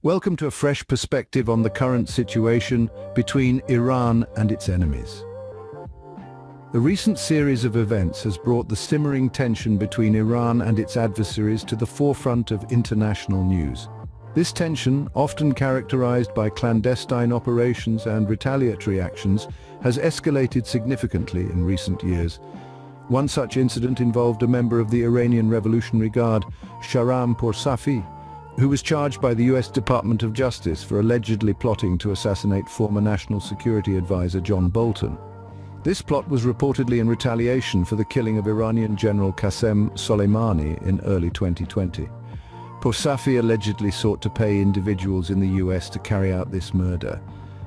Welcome to a fresh perspective on the current situation between Iran and its enemies. The recent series of events has brought the simmering tension between Iran and its adversaries to the forefront of international news. This tension, often characterized by clandestine operations and retaliatory actions, has escalated significantly in recent years. One such incident involved a member of the Iranian Revolutionary Guard, Shahram Poursafi, who was charged by the US Department of Justice for allegedly plotting to assassinate former National Security Advisor John Bolton. This plot was reportedly in retaliation for the killing of Iranian General Qasem Soleimani in early 2020. Poursafi allegedly sought to pay individuals in the US to carry out this murder.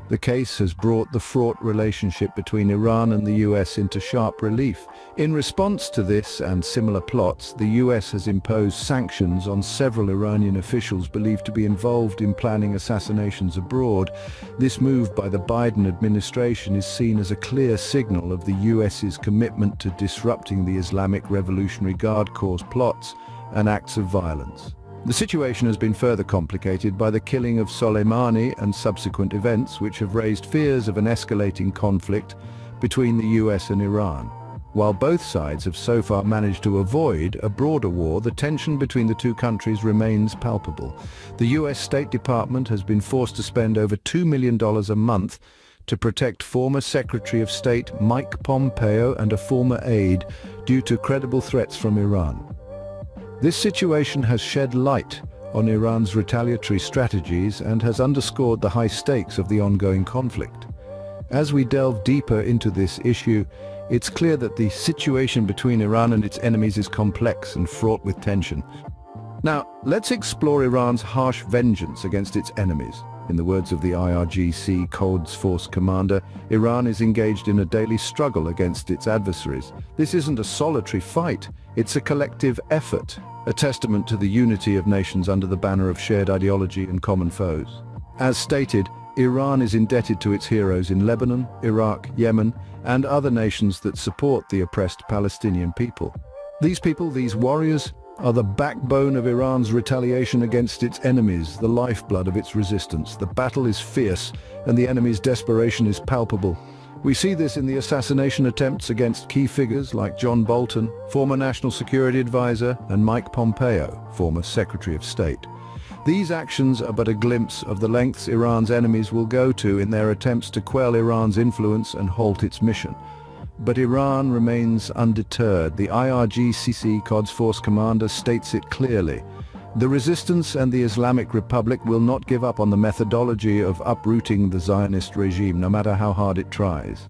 The case has brought the fraught relationship between Iran and the US into sharp relief. In response to this and similar plots, the US has imposed sanctions on several Iranian officials believed to be involved in planning assassinations abroad. This move by the Biden administration is seen as a clear signal of the US's commitment to disrupting the Islamic Revolutionary Guard Corps' plots and acts of violence. The situation has been further complicated by the killing of Soleimani and subsequent events which have raised fears of an escalating conflict between the US and Iran. While both sides have so far managed to avoid a broader war, the tension between the two countries remains palpable. The US State Department has been forced to spend over $2 million a month to protect former Secretary of State Mike Pompeo and a former aide due to credible threats from Iran. This situation has shed light on Iran's retaliatory strategies and has underscored the high stakes of the ongoing conflict. As we delve deeper into this issue, it's clear that the situation between Iran and its enemies is complex and fraught with tension. Now, let's explore Iran's harsh vengeance against its enemies. In the words of the IRGC Quds Force commander, Iran is engaged in a daily struggle against its adversaries. This isn't a solitary fight, it's a collective effort, a testament to the unity of nations under the banner of shared ideology and common foes. As stated, Iran is indebted to its heroes in Lebanon, Iraq, Yemen, and other nations that support the oppressed Palestinian people. These people, these warriors, are the backbone of Iran's retaliation against its enemies, the lifeblood of its resistance. The battle is fierce, and the enemy's desperation is palpable. We see this in the assassination attempts against key figures like John Bolton, former National Security Advisor, and Mike Pompeo, former Secretary of State. These actions are but a glimpse of the lengths Iran's enemies will go to in their attempts to quell Iran's influence and halt its mission. But Iran remains undeterred. The IRGC Quds Force commander states it clearly. The resistance and the Islamic Republic will not give up on the methodology of uprooting the Zionist regime, no matter how hard it tries.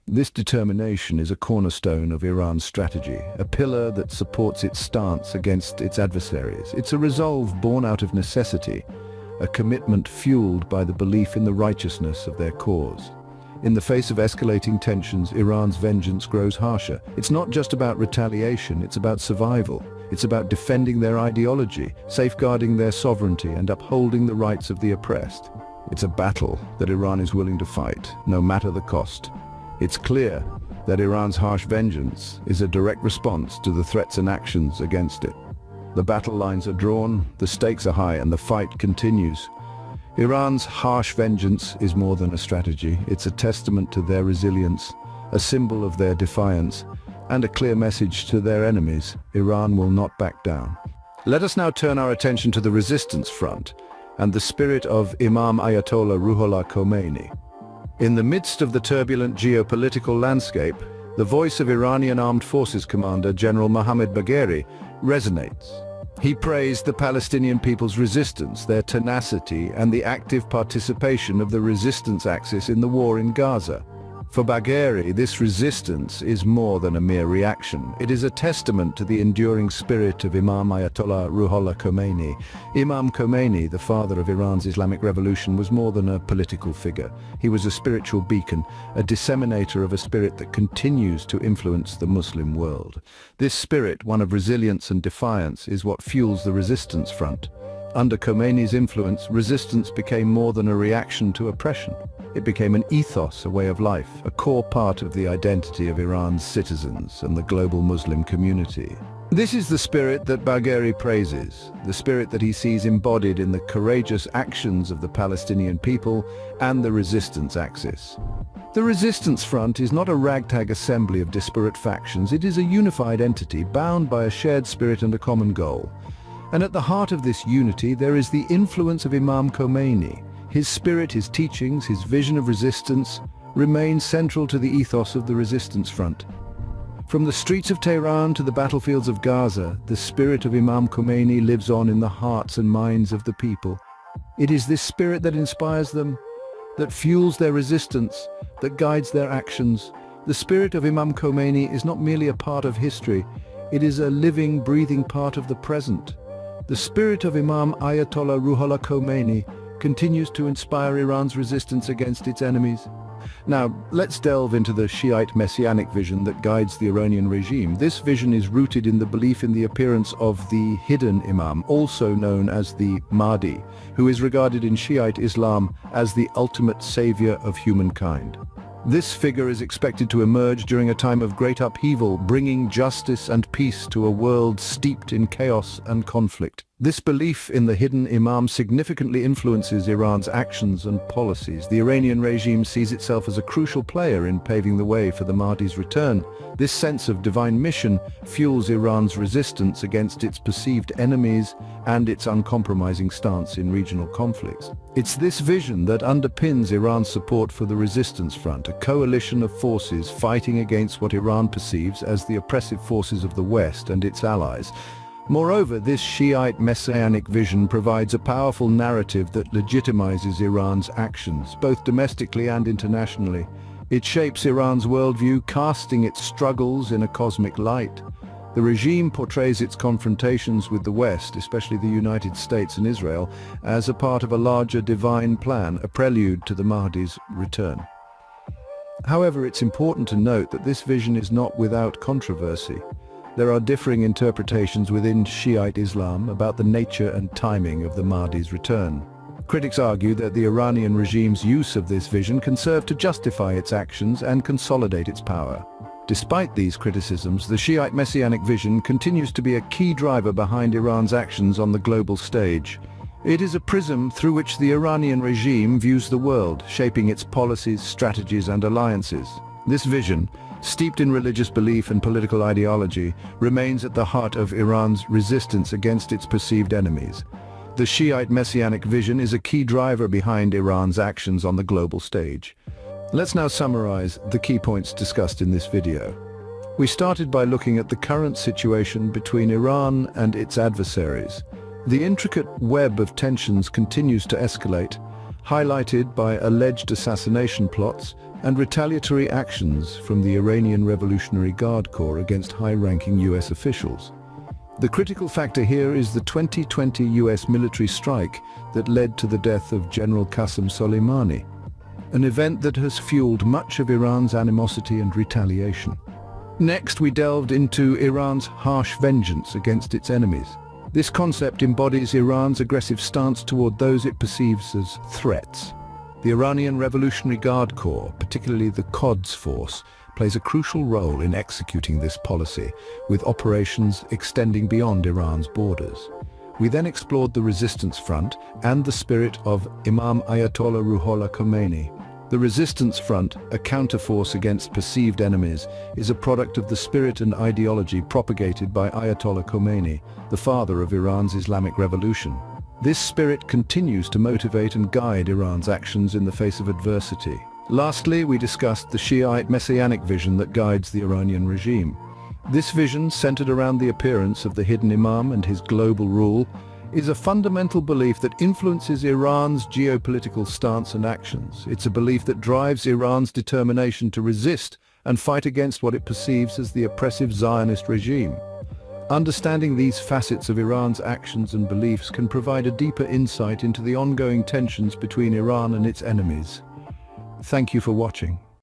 This determination is a cornerstone of Iran's strategy, a pillar that supports its stance against its adversaries. It's a resolve born out of necessity, a commitment fueled by the belief in the righteousness of their cause. In the face of escalating tensions, Iran's vengeance grows harsher. It's not just about retaliation, it's about survival. It's about defending their ideology, safeguarding their sovereignty, and upholding the rights of the oppressed. It's a battle that Iran is willing to fight, no matter the cost. It's clear that Iran's harsh vengeance is a direct response to the threats and actions against it. The battle lines are drawn, the stakes are high, and the fight continues. Iran's harsh vengeance is more than a strategy. It's a testament to their resilience, a symbol of their defiance, and a clear message to their enemies. Iran will not back down. Let us now turn our attention to the resistance front and the spirit of Imam Ayatollah Ruhollah Khomeini. In the midst of the turbulent geopolitical landscape, the voice of Iranian Armed Forces Commander General Mohammad Bagheri resonates. He praised the Palestinian people's resistance, their tenacity, and the active participation of the resistance axis in the war in Gaza. For Bagheri, this resistance is more than a mere reaction. It is a testament to the enduring spirit of Imam Ayatollah Ruhollah Khomeini. Imam Khomeini, the father of Iran's Islamic Revolution, was more than a political figure. He was a spiritual beacon, a disseminator of a spirit that continues to influence the Muslim world. This spirit, one of resilience and defiance, is what fuels the resistance front. Under Khomeini's influence, resistance became more than a reaction to oppression. It became an ethos, a way of life, a core part of the identity of Iran's citizens and the global Muslim community. This is the spirit that Bagheri praises, the spirit that he sees embodied in the courageous actions of the Palestinian people and the resistance axis. The resistance front is not a ragtag assembly of disparate factions, it is a unified entity bound by a shared spirit and a common goal. And at the heart of this unity there is the influence of Imam Khomeini. His spirit, his teachings, his vision of resistance remain central to the ethos of the resistance front. From the streets of Tehran to the battlefields of Gaza, the spirit of Imam Khomeini lives on in the hearts and minds of the people. It is this spirit that inspires them, that fuels their resistance, that guides their actions. The spirit of Imam Khomeini is not merely a part of history, it is a living, breathing part of the present. The spirit of Imam Ayatollah Ruhollah Khomeini continues to inspire Iran's resistance against its enemies. Now, let's delve into the Shiite messianic vision that guides the Iranian regime. This vision is rooted in the belief in the appearance of the hidden Imam, also known as the Mahdi, who is regarded in Shiite Islam as the ultimate savior of humankind. This figure is expected to emerge during a time of great upheaval, bringing justice and peace to a world steeped in chaos and conflict. This belief in the hidden Imam significantly influences Iran's actions and policies. The Iranian regime sees itself as a crucial player in paving the way for the Mahdi's return. This sense of divine mission fuels Iran's resistance against its perceived enemies and its uncompromising stance in regional conflicts. It's this vision that underpins Iran's support for the resistance front, a coalition of forces fighting against what Iran perceives as the oppressive forces of the West and its allies. Moreover, this Shiite messianic vision provides a powerful narrative that legitimizes Iran's actions, both domestically and internationally. It shapes Iran's worldview, casting its struggles in a cosmic light. The regime portrays its confrontations with the West, especially the United States and Israel, as a part of a larger divine plan, a prelude to the Mahdi's return. However, it's important to note that this vision is not without controversy. There are differing interpretations within Shiite Islam about the nature and timing of the Mahdi's return. Critics argue that the Iranian regime's use of this vision can serve to justify its actions and consolidate its power. Despite these criticisms, the Shiite messianic vision continues to be a key driver behind Iran's actions on the global stage. It is a prism through which the Iranian regime views the world, shaping its policies, strategies, and alliances. This vision, steeped in religious belief and political ideology, remains at the heart of Iran's resistance against its perceived enemies. The Shiite messianic vision is a key driver behind Iran's actions on the global stage. Let's now summarize the key points discussed in this video. We started by looking at the current situation between Iran and its adversaries. The intricate web of tensions continues to escalate, highlighted by alleged assassination plots and retaliatory actions from the Iranian Revolutionary Guard Corps against high-ranking US officials. The critical factor here is the 2020 US military strike that led to the death of General Qasem Soleimani, an event that has fueled much of Iran's animosity and retaliation. Next, we delved into Iran's harsh vengeance against its enemies. This concept embodies Iran's aggressive stance toward those it perceives as threats. The Iranian Revolutionary Guard Corps, particularly the Quds force, plays a crucial role in executing this policy, with operations extending beyond Iran's borders. We then explored the resistance front and the spirit of Imam Ayatollah Ruhollah Khomeini. The resistance front, a counterforce against perceived enemies, is a product of the spirit and ideology propagated by Ayatollah Khomeini, the father of Iran's Islamic Revolution. This spirit continues to motivate and guide Iran's actions in the face of adversity. Lastly, we discussed the Shiite messianic vision that guides the Iranian regime. This vision, centered around the appearance of the hidden Imam and his global rule, is a fundamental belief that influences Iran's geopolitical stance and actions. It's a belief that drives Iran's determination to resist and fight against what it perceives as the oppressive Zionist regime. Understanding these facets of Iran's actions and beliefs can provide a deeper insight into the ongoing tensions between Iran and its enemies. Thank you for watching.